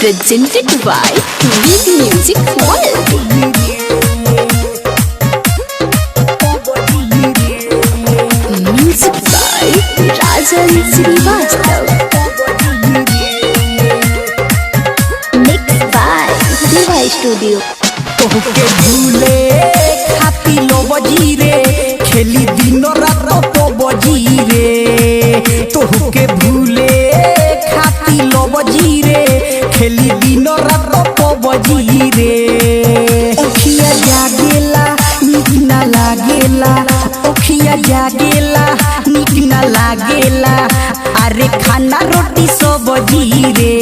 presented by Big Music World. Music by Rajan Srivastava. Mixed by Deva Studio. तोहके भूले खाती लो बजी रे खेली दिन रात तो बजी रे तोहके भूले खाती लो बजी रे खेली दिन रात तो बजी रे ओखिया जागेला निक ना लागेला ओखिया जागेला निक ना लागेला अरे खाना रोटी सब बजी रे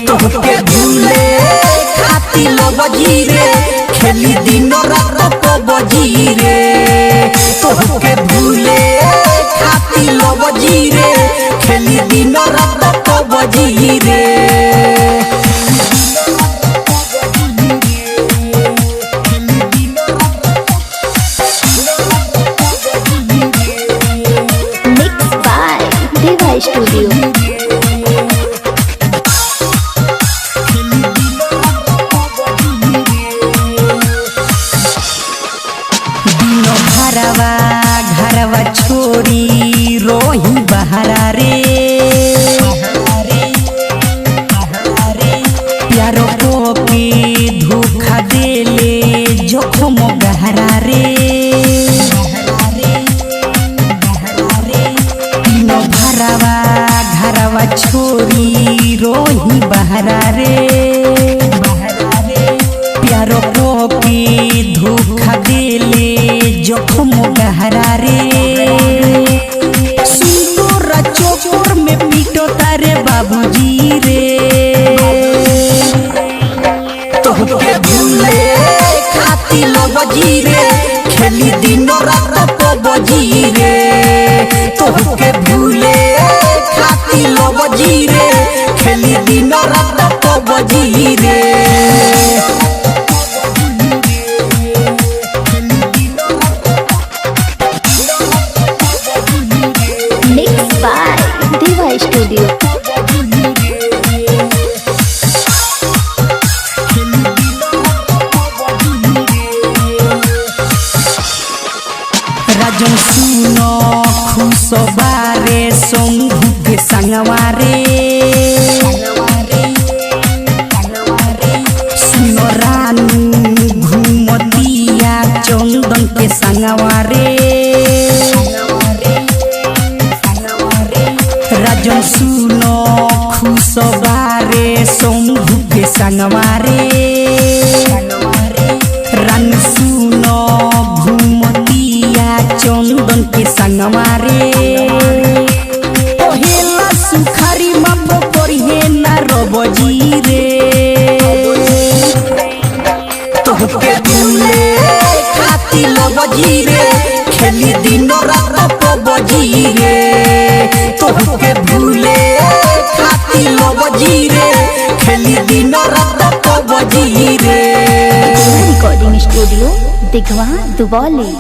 तोहके भूले खाती लो बजी रे खेली दिन रात तो बजी रे तोहके भूले खाती लो बजी रे खेली दिन रात तो बजी रे Mixed by Deva Studio. घरवा छोड़ी रोही बहरा रे प्यारो को के धोखा देले जोखम गहरा रे तीनों घरवा छोड़ी रोही बहरा रे प्यारो को के धोखा देले जोखम गहरा रे सुनोरा चोकोर में पीटो तारे बाबूजी रे तोहके भूले खाती लो बजी रे खेली दिन रात तो बजी रे तोहके भूले खाती लो बजी रे खेली दिन रात तो बजी रे Mixed by Deva Studio. Rajan सुनो खुशबारे संघू के संगवारे सुनो रानू घूमतिया चंदन के संगवारे राजन सुनो खुशबारे संघू के संगवारे रान सुनो घूमतिया चंदन के संगवारे पहेला सुखारी माप करिहे ना रबजी रे तोहके भूले खाती लो बजी रे खेली दिन रात तो बजी रे तोहके भूले खाती लो बजी रे खेली दिन रात तो बजी रे Recording Studio, Digwa, Duboli.